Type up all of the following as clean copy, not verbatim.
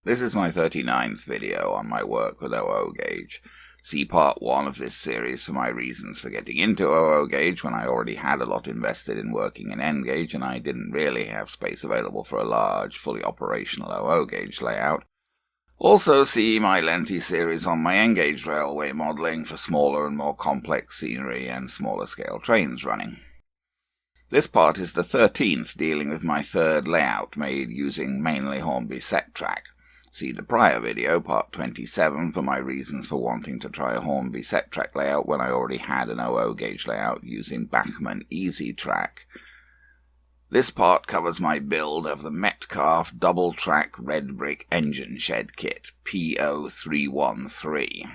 This is my 39th video on my work with OO gauge. See part 1 of this series for my reasons for getting into OO gauge when I already had a lot invested in working in N gauge and I didn't really have space available for a large, fully operational OO gauge layout. Also see my lengthy series on my N gauge railway modelling for smaller and more complex scenery and smaller scale trains running. This part is the 13th, dealing with my third layout made using mainly Hornby EZ Track. See the prior video, part 27, for my reasons for wanting to try a Hornby EZ Track layout when I already had an OO gauge layout using Bachmann EZ Track. This part covers my build of the Metcalfe double-track red brick engine shed kit, P0313.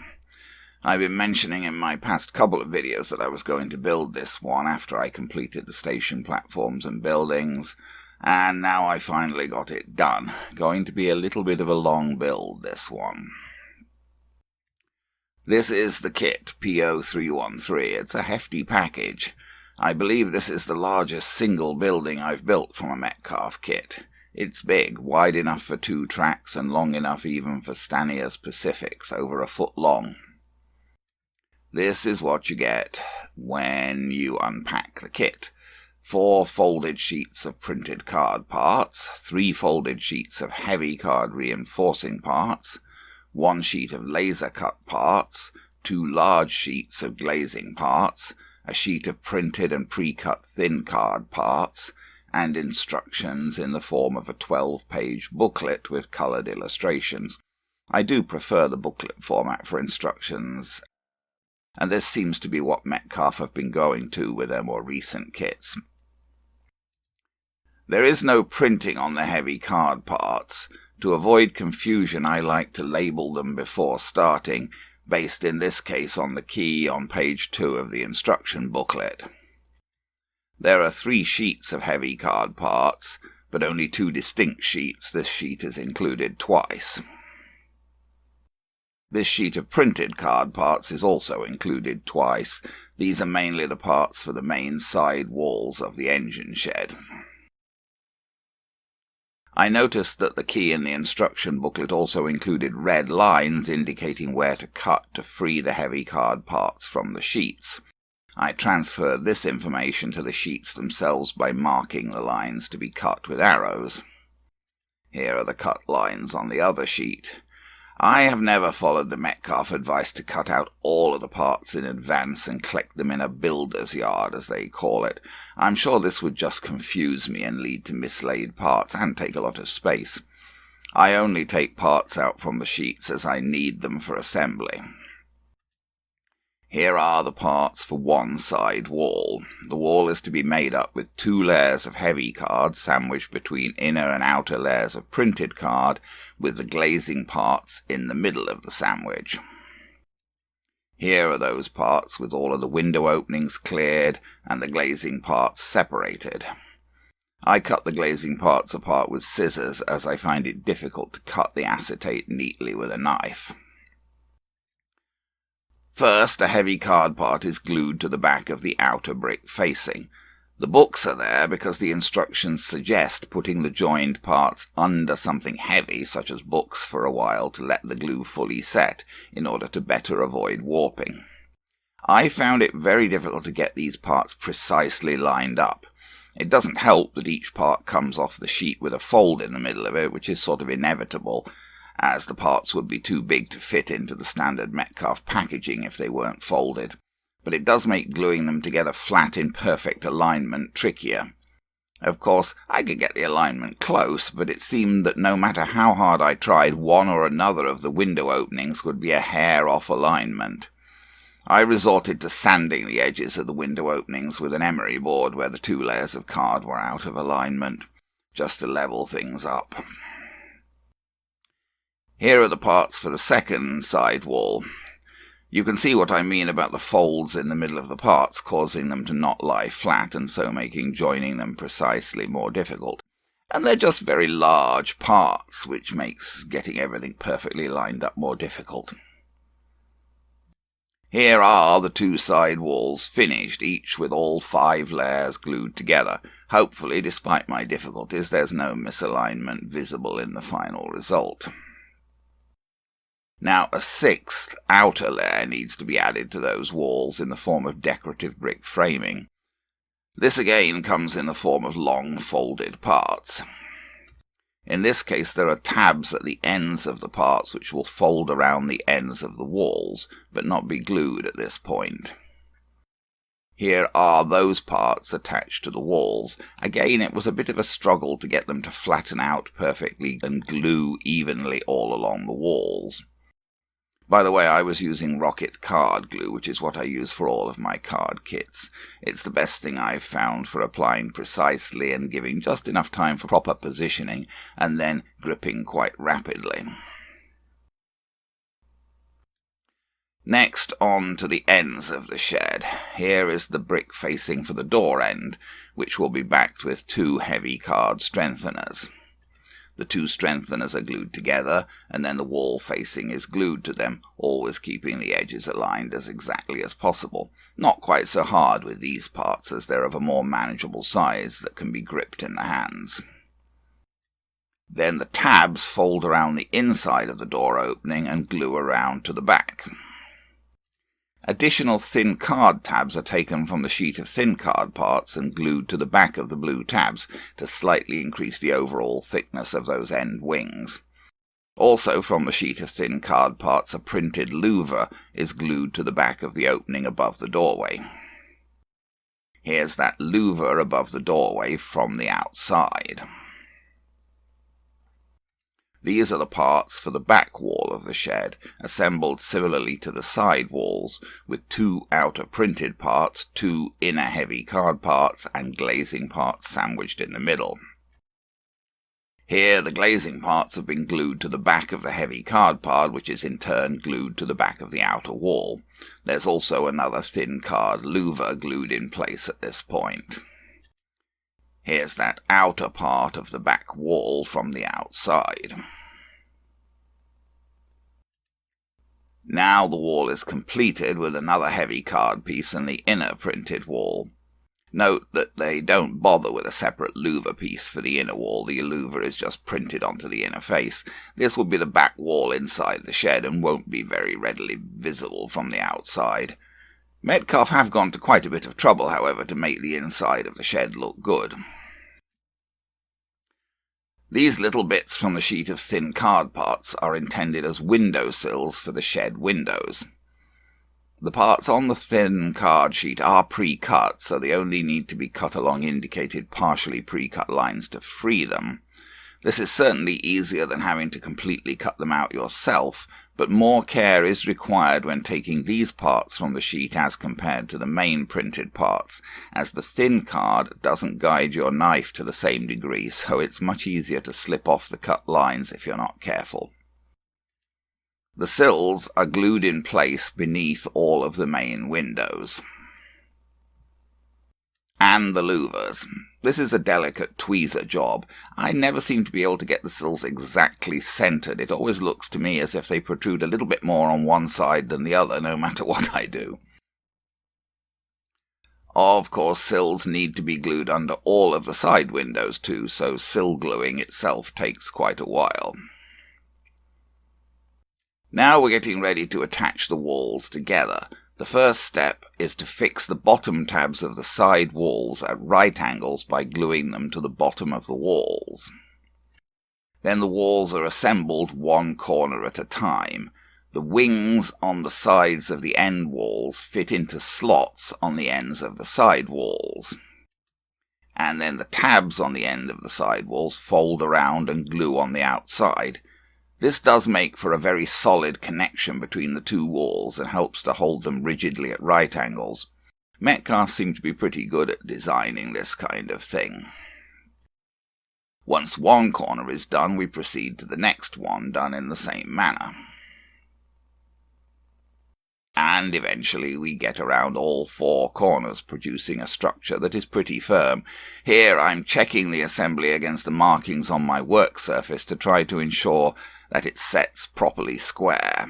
I've been mentioning in my past couple of videos that I was going to build this one after I completed the station platforms and buildings, and now I finally got it done. Going to be a little bit of a long build, this one. This is the kit, P0313. It's a hefty package. I believe this is the largest single building I've built from a Metcalfe kit. It's big, wide enough for 2 tracks and long enough even for Stannia's Pacifics, over a foot long. This is what you get when you unpack the kit. 4 folded sheets of printed card parts, 3 folded sheets of heavy card reinforcing parts, 1 sheet of laser cut parts, 2 large sheets of glazing parts, a sheet of printed and pre-cut thin card parts, and instructions in the form of a 12-page booklet with coloured illustrations. I do prefer the booklet format for instructions, and this seems to be what Metcalfe have been going to with their more recent kits. There is no printing on the heavy card parts. To avoid confusion, I like to label them before starting, based in this case on the key on page 2 of the instruction booklet. There are 3 sheets of heavy card parts, but only 2 distinct sheets. This sheet is included twice. This sheet of printed card parts is also included twice. These are mainly the parts for the main side walls of the engine shed. I noticed that the key in the instruction booklet also included red lines indicating where to cut to free the heavy card parts from the sheets. I transferred this information to the sheets themselves by marking the lines to be cut with arrows. Here are the cut lines on the other sheet. I have never followed the Metcalfe advice to cut out all of the parts in advance and collect them in a builder's yard, as they call it. I'm sure this would just confuse me and lead to mislaid parts and take a lot of space. I only take parts out from the sheets as I need them for assembly. Here are the parts for one side wall. The wall is to be made up with 2 layers of heavy card sandwiched between inner and outer layers of printed card, with the glazing parts in the middle of the sandwich. Here are those parts with all of the window openings cleared and the glazing parts separated. I cut the glazing parts apart with scissors as I find it difficult to cut the acetate neatly with a knife. First, a heavy card part is glued to the back of the outer brick facing. The books are there because the instructions suggest putting the joined parts under something heavy, such as books, for a while to let the glue fully set, in order to better avoid warping. I found it very difficult to get these parts precisely lined up. It doesn't help that each part comes off the sheet with a fold in the middle of it, which is sort of inevitable, as the parts would be too big to fit into the standard Metcalfe packaging if they weren't folded. But it does make gluing them together flat in perfect alignment trickier. Of course, I could get the alignment close, but it seemed that no matter how hard I tried, one or another of the window openings would be a hair off alignment. I resorted to sanding the edges of the window openings with an emery board where the 2 layers of card were out of alignment, just to level things up. Here are the parts for the second side wall. You can see what I mean about the folds in the middle of the parts, causing them to not lie flat and so making joining them precisely more difficult. And they're just very large parts, which makes getting everything perfectly lined up more difficult. Here are the 2 side walls finished, each with all 5 layers glued together. Hopefully, despite my difficulties, there's no misalignment visible in the final result. Now a sixth outer layer needs to be added to those walls in the form of decorative brick framing. This again comes in the form of long folded parts. In this case there are tabs at the ends of the parts which will fold around the ends of the walls, but not be glued at this point. Here are those parts attached to the walls. Again, it was a bit of a struggle to get them to flatten out perfectly and glue evenly all along the walls. By the way, I was using rocket card glue, which is what I use for all of my card kits. It's the best thing I've found for applying precisely and giving just enough time for proper positioning, and then gripping quite rapidly. Next, on to the ends of the shed. Here is the brick facing for the door end, which will be backed with 2 heavy card strengtheners. The 2 strengtheners are glued together, and then the wall facing is glued to them, always keeping the edges aligned as exactly as possible. Not quite so hard with these parts, as they're of a more manageable size that can be gripped in the hands. Then the tabs fold around the inside of the door opening and glue around to the back. Additional thin card tabs are taken from the sheet of thin card parts and glued to the back of the blue tabs to slightly increase the overall thickness of those end wings. Also from the sheet of thin card parts a printed louver is glued to the back of the opening above the doorway. Here's that louver above the doorway from the outside. These are the parts for the back wall of the shed, assembled similarly to the side walls, with 2 outer printed parts, 2 inner heavy card parts, and glazing parts sandwiched in the middle. Here the glazing parts have been glued to the back of the heavy card part, which is in turn glued to the back of the outer wall. There's also another thin card louver glued in place at this point. Here's that outer part of the back wall from the outside. Now the wall is completed with another heavy card piece and the inner printed wall. Note that they don't bother with a separate louver piece for the inner wall. The louver is just printed onto the inner face. This will be the back wall inside the shed and won't be very readily visible from the outside. Metcalfe have gone to quite a bit of trouble, however, to make the inside of the shed look good. These little bits from the sheet of thin card parts are intended as window sills for the shed windows. The parts on the thin card sheet are pre-cut, so they only need to be cut along indicated partially pre-cut lines to free them. This is certainly easier than having to completely cut them out yourself, but more care is required when taking these parts from the sheet as compared to the main printed parts, as the thin card doesn't guide your knife to the same degree, so it's much easier to slip off the cut lines if you're not careful. The sills are glued in place beneath all of the main windows. And the louvers. This is a delicate tweezer job. I never seem to be able to get the sills exactly centered. It always looks to me as if they protrude a little bit more on one side than the other, no matter what I do. Of course, sills need to be glued under all of the side windows too, so sill gluing itself takes quite a while. Now we're getting ready to attach the walls together. The first step is to fix the bottom tabs of the side walls at right angles by gluing them to the bottom of the walls. Then the walls are assembled one corner at a time. The wings on the sides of the end walls fit into slots on the ends of the side walls. And then the tabs on the end of the side walls fold around and glue on the outside. This does make for a very solid connection between the 2 walls and helps to hold them rigidly at right angles. Metcalfe seemed to be pretty good at designing this kind of thing. Once one corner is done, we proceed to the next one, done in the same manner. And eventually we get around all 4 corners, producing a structure that is pretty firm. Here I'm checking the assembly against the markings on my work surface to try to ensure that it sets properly square.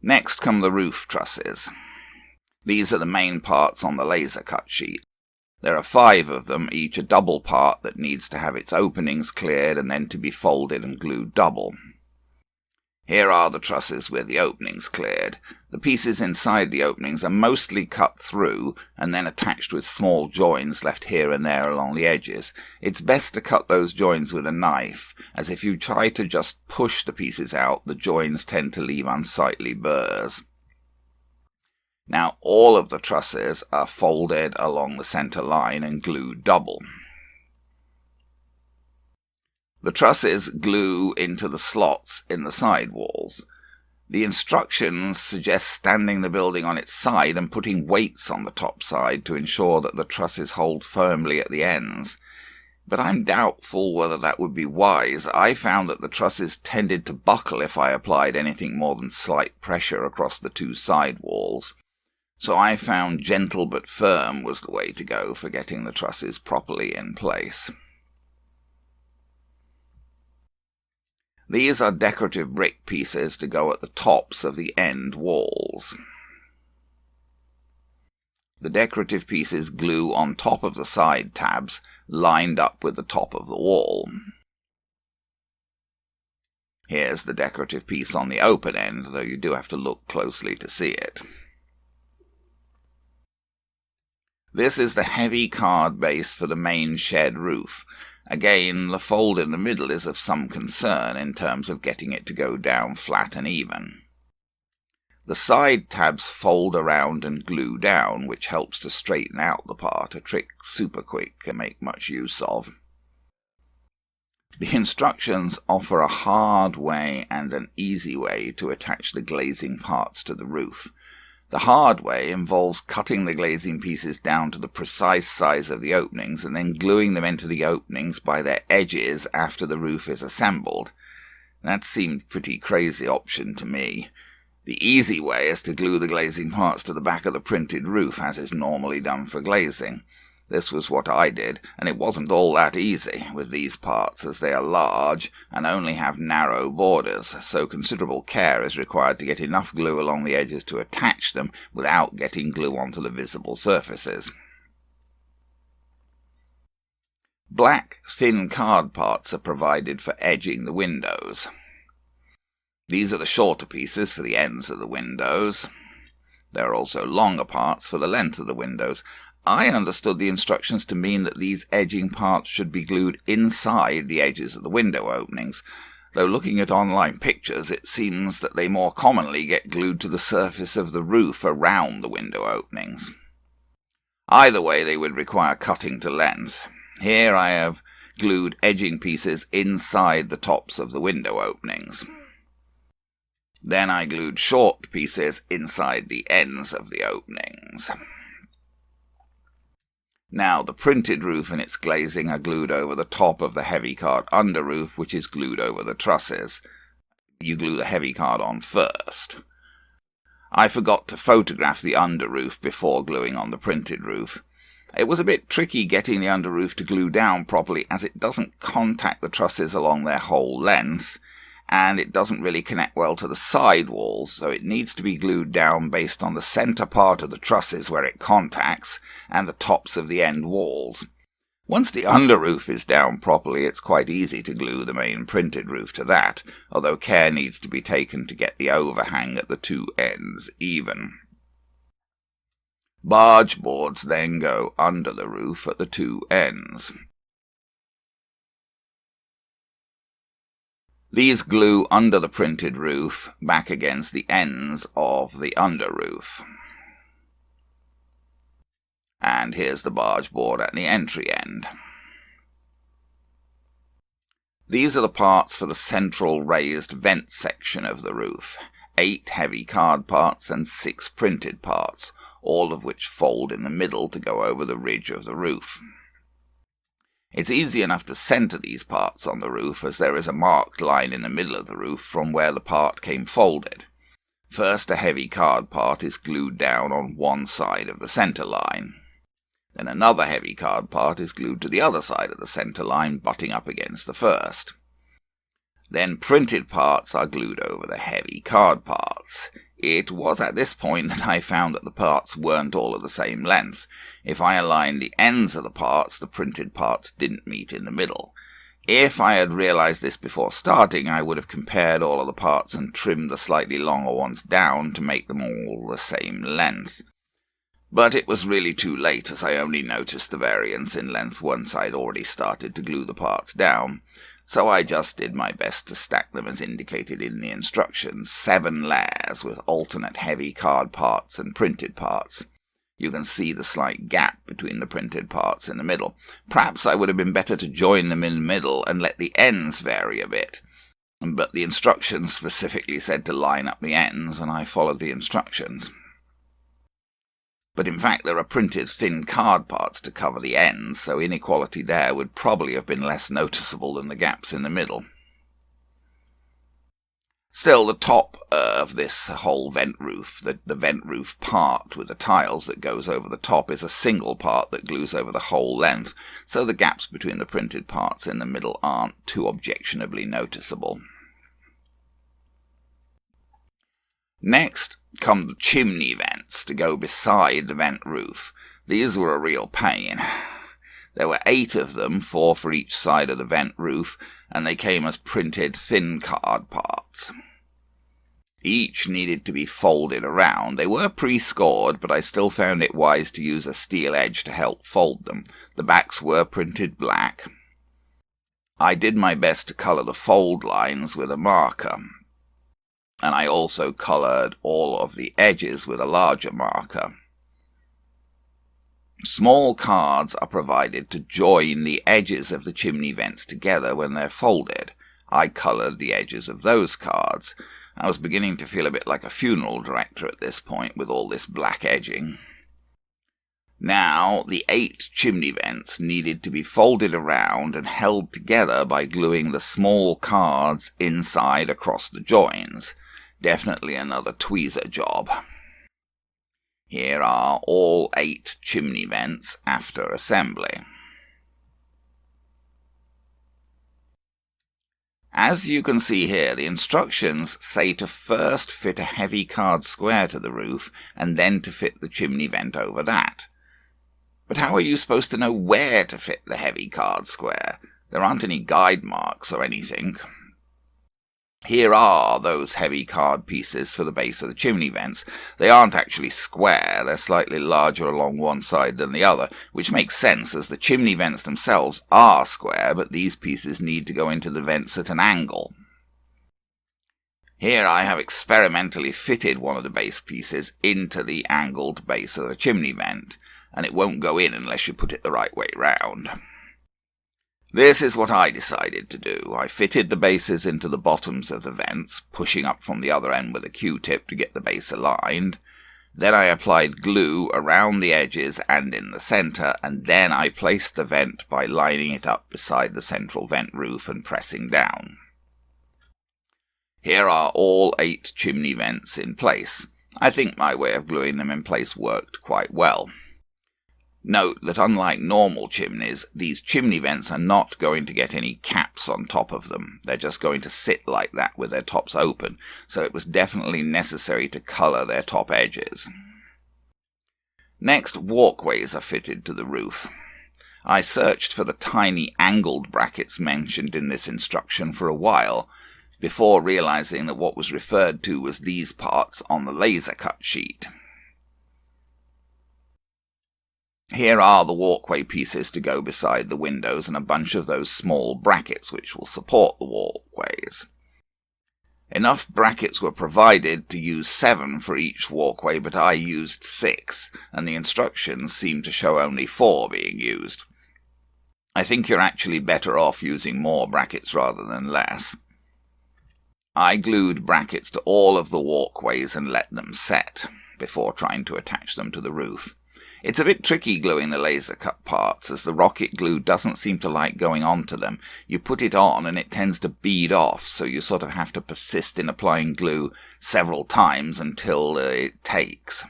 Next come the roof trusses. These are the main parts on the laser cut sheet. There are 5 of them, each a double part that needs to have its openings cleared and then to be folded and glued double. Here are the trusses with the openings cleared. The pieces inside the openings are mostly cut through and then attached with small joins left here and there along the edges. It's best to cut those joins with a knife, as if you try to just push the pieces out, the joins tend to leave unsightly burrs. Now all of the trusses are folded along the centre line and glued double. The trusses glue into the slots in the side walls. The instructions suggest standing the building on its side and putting weights on the top side to ensure that the trusses hold firmly at the ends. But I'm doubtful whether that would be wise. I found that the trusses tended to buckle if I applied anything more than slight pressure across the two side walls. So I found gentle but firm was the way to go for getting the trusses properly in place. These are decorative brick pieces to go at the tops of the end walls. The decorative pieces glue on top of the side tabs, lined up with the top of the wall. Here's the decorative piece on the open end, though you do have to look closely to see it. This is the heavy card base for the main shed roof. Again, the fold in the middle is of some concern in terms of getting it to go down flat and even. The side tabs fold around and glue down, which helps to straighten out the part, a trick Super Quick can make much use of. The instructions offer a hard way and an easy way to attach the glazing parts to the roof. The hard way involves cutting the glazing pieces down to the precise size of the openings and then gluing them into the openings by their edges after the roof is assembled. That seemed a pretty crazy option to me. The easy way is to glue the glazing parts to the back of the printed roof, as is normally done for glazing. This was what I did, and it wasn't all that easy with these parts, as they are large and only have narrow borders, so considerable care is required to get enough glue along the edges to attach them without getting glue onto the visible surfaces. Black, thin card parts are provided for edging the windows. These are the shorter pieces for the ends of the windows. There are also longer parts for the length of the windows. I understood the instructions to mean that these edging parts should be glued inside the edges of the window openings, though looking at online pictures it seems that they more commonly get glued to the surface of the roof around the window openings. Either way they would require cutting to length. Here I have glued edging pieces inside the tops of the window openings. Then I glued short pieces inside the ends of the openings. Now the printed roof and its glazing are glued over the top of the heavy card under roof, which is glued over the trusses. You glue the heavy card on first. I forgot to photograph the under roof before gluing on the printed roof. It was a bit tricky getting the under roof to glue down properly, as it doesn't contact the trusses along their whole length, and it doesn't really connect well to the side walls, so it needs to be glued down based on the centre part of the trusses where it contacts and the tops of the end walls. Once the under roof is down properly, it's quite easy to glue the main printed roof to that, although care needs to be taken to get the overhang at the two ends even. Barge boards then go under the roof at the two ends. These glue under the printed roof back against the ends of the under roof. And here's the barge board at the entry end. These are the parts for the central raised vent section of the roof. 8 heavy card parts and 6 printed parts, all of which fold in the middle to go over the ridge of the roof. It's easy enough to centre these parts on the roof, as there is a marked line in the middle of the roof from where the part came folded. First, a heavy card part is glued down on one side of the centre line. Then another heavy card part is glued to the other side of the centre line, butting up against the first. Then printed parts are glued over the heavy card parts. It was at this point that I found that the parts weren't all of the same length. If I aligned the ends of the parts, the printed parts didn't meet in the middle. If I had realised this before starting, I would have compared all of the parts and trimmed the slightly longer ones down to make them all the same length. But it was really too late, as I only noticed the variance in length once I'd already started to glue the parts down, so I just did my best to stack them as indicated in the instructions, 7 layers with alternate heavy card parts and printed parts. You can see the slight gap between the printed parts in the middle. Perhaps I would have been better to join them in the middle and let the ends vary a bit. But the instructions specifically said to line up the ends, and I followed the instructions. But in fact there are printed thin card parts to cover the ends, so inequality there would probably have been less noticeable than the gaps in the middle. Still, the top of this whole vent roof, the vent roof part with the tiles that goes over the top, is a single part that glues over the whole length, so the gaps between the printed parts in the middle aren't too objectionably noticeable. Next come the chimney vents to go beside the vent roof. These were a real pain. There were 8 of them, 4 for each side of the vent roof, and they came as printed thin card parts. Each needed to be folded around. They were pre-scored, but I still found it wise to use a steel edge to help fold them. The backs were printed black. I did my best to colour the fold lines with a marker, and I also coloured all of the edges with a larger marker. Small cards are provided to join the edges of the chimney vents together when they're folded. I coloured the edges of those cards. I was beginning to feel a bit like a funeral director at this point with all this black edging. Now, the 8 chimney vents needed to be folded around and held together by gluing the small cards inside across the joins. Definitely another tweezer job. Here are all 8 chimney vents after assembly. As you can see here, the instructions say to first fit a heavy card square to the roof and then to fit the chimney vent over that. But how are you supposed to know where to fit the heavy card square? There aren't any guide marks or anything. Here are those heavy card pieces for the base of the chimney vents. They aren't actually square, they're slightly larger along one side than the other, which makes sense as the chimney vents themselves are square, but these pieces need to go into the vents at an angle. Here I have experimentally fitted one of the base pieces into the angled base of the chimney vent, and it won't go in unless you put it the right way round. This is what I decided to do. I fitted the bases into the bottoms of the vents, pushing up from the other end with a Q-tip to get the base aligned. Then I applied glue around the edges and in the centre, and then I placed the vent by lining it up beside the central vent roof and pressing down. Here are all 8 chimney vents in place. I think my way of gluing them in place worked quite well. Note that unlike normal chimneys, these chimney vents are not going to get any caps on top of them. They're just going to sit like that with their tops open, so it was definitely necessary to colour their top edges. Next, walkways are fitted to the roof. I searched for the tiny angled brackets mentioned in this instruction for a while, before realising that what was referred to was these parts on the laser cut sheet. Here are the walkway pieces to go beside the windows and a bunch of those small brackets which will support the walkways. Enough brackets were provided to use 7 for each walkway, but I used 6, and the instructions seem to show only 4 being used. I think you're actually better off using more brackets rather than less. I glued brackets to all of the walkways and let them set before trying to attach them to the roof. It's a bit tricky gluing the laser cut parts, as the rocket glue doesn't seem to like going onto them. You put it on and it tends to bead off, so you sort of have to persist in applying glue several times until it takes.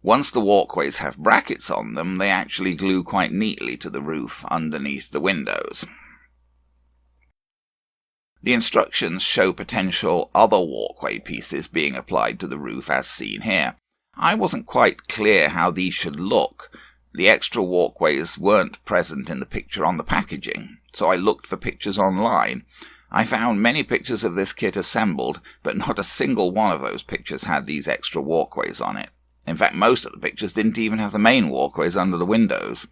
Once the walkways have brackets on them, they actually glue quite neatly to the roof underneath the windows. The instructions show potential other walkway pieces being applied to the roof as seen here. I wasn't quite clear how these should look. The extra walkways weren't present in the picture on the packaging. so I looked for pictures online. I found many pictures of this kit assembled, but not a single one of those pictures had these extra walkways on it. In fact, most of the pictures didn't even have the main walkways under the windows.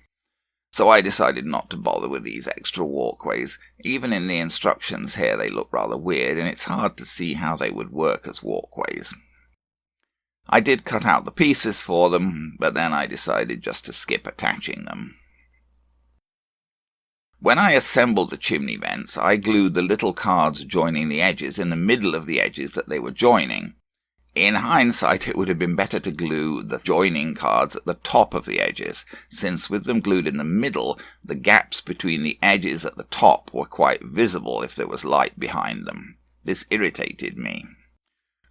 So I decided not to bother with these extra walkways. Even in the instructions here they look rather weird, and it's hard to see how they would work as walkways. I did cut out the pieces for them, but then I decided just to skip attaching them. When I assembled the chimney vents, I glued the little cards joining the edges in the middle of the edges that they were joining. In hindsight, it would have been better to glue the joining cards at the top of the edges, since with them glued in the middle, the gaps between the edges at the top were quite visible if there was light behind them. This irritated me.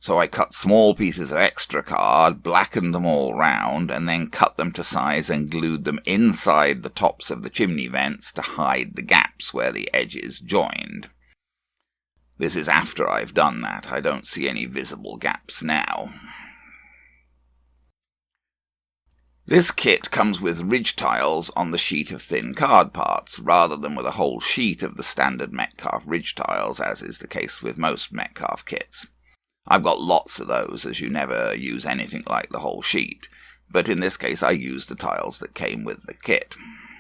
So I cut small pieces of extra card, blackened them all round, and then cut them to size and glued them inside the tops of the chimney vents to hide the gaps where the edges joined. This is after I've done that. I don't see any visible gaps now. This kit comes with ridge tiles on the sheet of thin card parts, rather than with a whole sheet of the standard Metcalfe ridge tiles, as is the case with most Metcalfe kits. I've got lots of those, as you never use anything like the whole sheet, but in this case I used the tiles that came with the kit,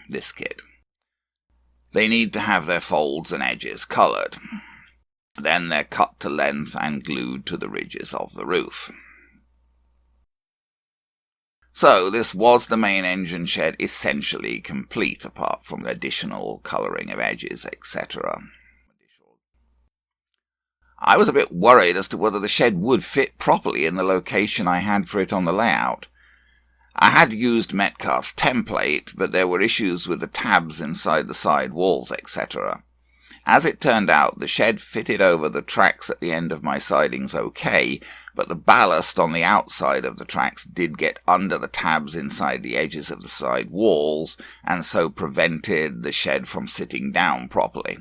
this kit. They need to have their folds and edges coloured. Then they're cut to length and glued to the ridges of the roof. So this was the main engine shed essentially complete, apart from additional colouring of edges, etc. I was a bit worried as to whether the shed would fit properly in the location I had for it on the layout. I had used Metcalfe's template, but there were issues with the tabs inside the side walls, etc. As it turned out, the shed fitted over the tracks at the end of my sidings okay, but the ballast on the outside of the tracks did get under the tabs inside the edges of the side walls, and so prevented the shed from sitting down properly.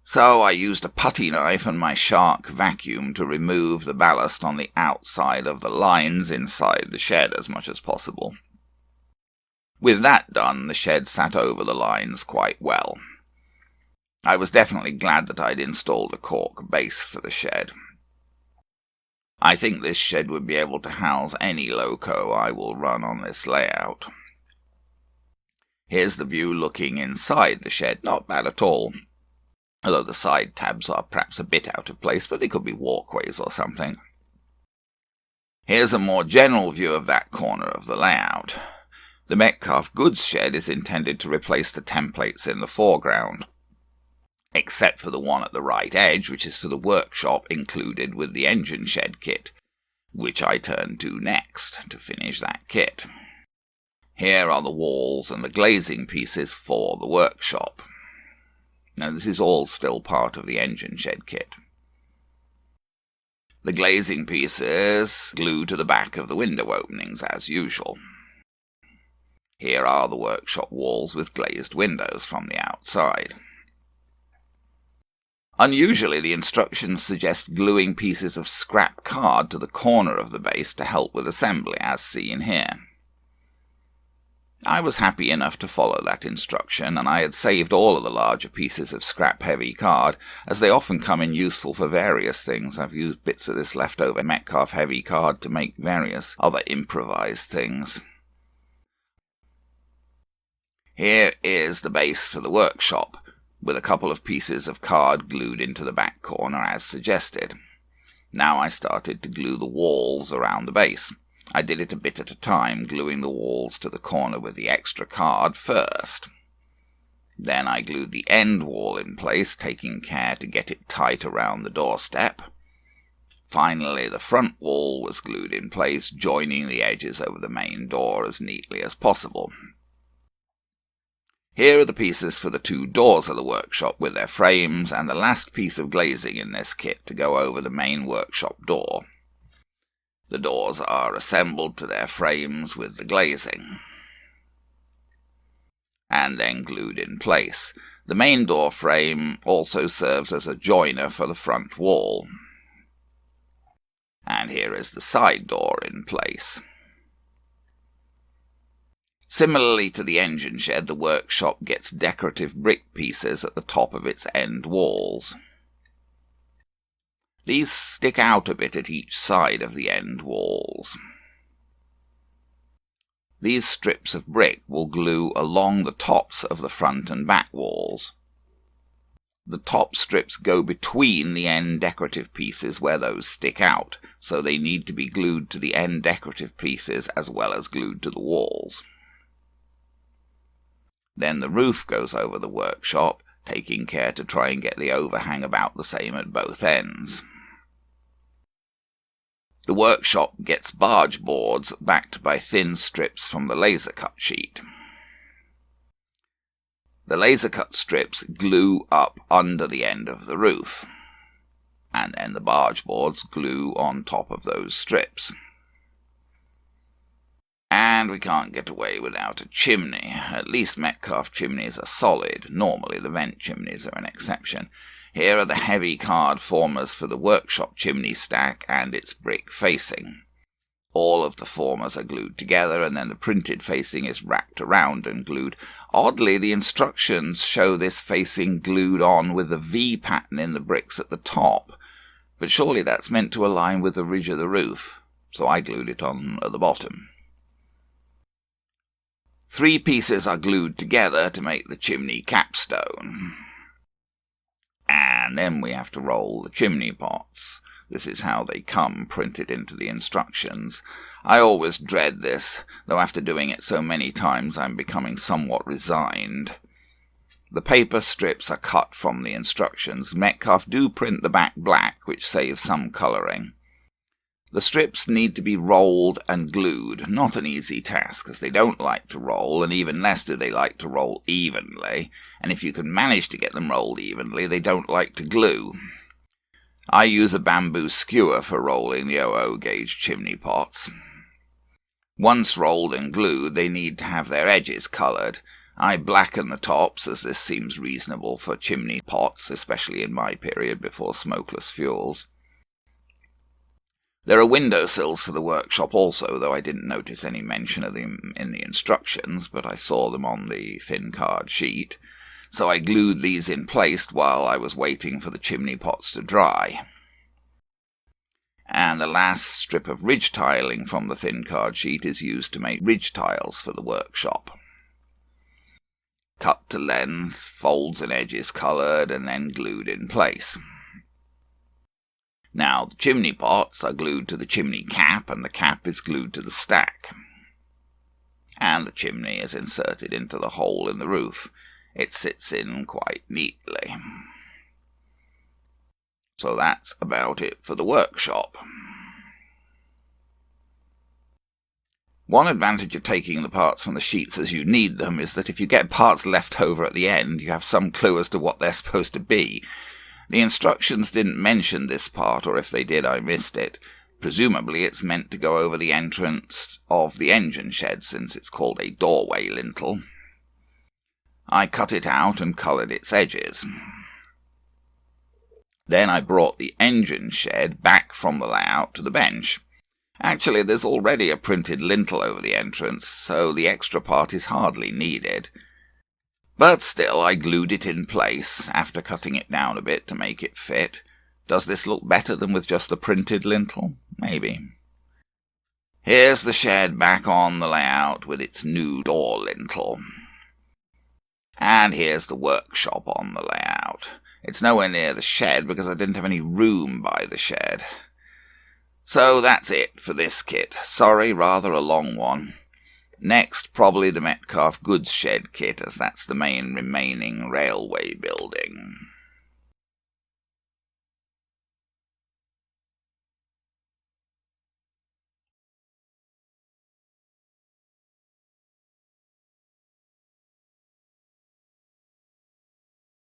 So I used a putty knife and my shark vacuum to remove the ballast on the outside of the lines inside the shed as much as possible. With that done, the shed sat over the lines quite well. I was definitely glad that I'd installed a cork base for the shed. I think this shed would be able to house any loco I will run on this layout. Here's the view looking inside the shed, not bad at all. Although the side tabs are perhaps a bit out of place, but they could be walkways or something. Here's a more general view of that corner of the layout. The Metcalfe goods shed is intended to replace the templates in the foreground, except for the one at the right edge, which is for the workshop included with the engine shed kit, which I turn to next to finish that kit. Here are the walls and the glazing pieces for the workshop. Now this is all still part of the engine shed kit. The glazing pieces glue to the back of the window openings as usual. Here are the workshop walls with glazed windows from the outside. Unusually, the instructions suggest gluing pieces of scrap card to the corner of the base to help with assembly, as seen here. I was happy enough to follow that instruction, and I had saved all of the larger pieces of scrap-heavy card, as they often come in useful for various things. I've used bits of this leftover Metcalfe heavy card to make various other improvised things. Here is the base for the workshop, with a couple of pieces of card glued into the back corner as suggested. Now I started to glue the walls around the base. I did it a bit at a time, gluing the walls to the corner with the extra card first. Then I glued the end wall in place, taking care to get it tight around the doorstep. Finally, the front wall was glued in place, joining the edges over the main door as neatly as possible. Here are the pieces for the two doors of the workshop with their frames, and the last piece of glazing in this kit to go over the main workshop door. The doors are assembled to their frames with the glazing, and then glued in place. The main door frame also serves as a joiner for the front wall. And here is the side door in place. Similarly to the engine shed, the workshop gets decorative brick pieces at the top of its end walls. These stick out a bit at each side of the end walls. These strips of brick will glue along the tops of the front and back walls. The top strips go between the end decorative pieces where those stick out, so they need to be glued to the end decorative pieces as well as glued to the walls. Then the roof goes over the workshop, taking care to try and get the overhang about the same at both ends. The workshop gets barge boards backed by thin strips from the laser cut sheet. The laser cut strips glue up under the end of the roof, and then the barge boards glue on top of those strips. And we can't get away without a chimney. At least Metcalfe chimneys are solid. Normally the vent chimneys are an exception. Here are the heavy card formers for the workshop chimney stack and its brick facing. All of the formers are glued together, and then the printed facing is wrapped around and glued. Oddly, the instructions show this facing glued on with the V pattern in the bricks at the top, but surely that's meant to align with the ridge of the roof, so I glued it on at the bottom. 3 pieces are glued together to make the chimney capstone. And then we have to roll the chimney pots. This is how they come printed into the instructions. I always dread this, though after doing it so many times I'm becoming somewhat resigned. The paper strips are cut from the instructions. Metcalfe do print the back black, which saves some colouring. The strips need to be rolled and glued, not an easy task, as they don't like to roll, and even less do they like to roll evenly, and if you can manage to get them rolled evenly, they don't like to glue. I use a bamboo skewer for rolling the 00 gauge chimney pots. Once rolled and glued, they need to have their edges coloured. I blacken the tops, as this seems reasonable for chimney pots, especially in my period before smokeless fuels. There are windowsills for the workshop also, though I didn't notice any mention of them in the instructions, but I saw them on the thin card sheet, so I glued these in place while I was waiting for the chimney pots to dry. And the last strip of ridge tiling from the thin card sheet is used to make ridge tiles for the workshop. Cut to length, folds and edges coloured, and then glued in place. Now, the chimney pots are glued to the chimney cap, and the cap is glued to the stack. And the chimney is inserted into the hole in the roof. It sits in quite neatly. So that's about it for the workshop. One advantage of taking the parts from the sheets as you need them is that if you get parts left over at the end, you have some clue as to what they're supposed to be. The instructions didn't mention this part, or if they did, I missed it. Presumably it's meant to go over the entrance of the engine shed, since it's called a doorway lintel. I cut it out and coloured its edges. Then I brought the engine shed back from the layout to the bench. Actually, there's already a printed lintel over the entrance, so the extra part is hardly needed. But still, I glued it in place, after cutting it down a bit to make it fit. Does this look better than with just the printed lintel? Maybe. Here's the shed back on the layout with its new door lintel. And here's the workshop on the layout. It's nowhere near the shed because I didn't have any room by the shed. So that's it for this kit. Sorry, rather a long one. Next, probably the Metcalfe goods shed kit, as that's the main remaining railway building.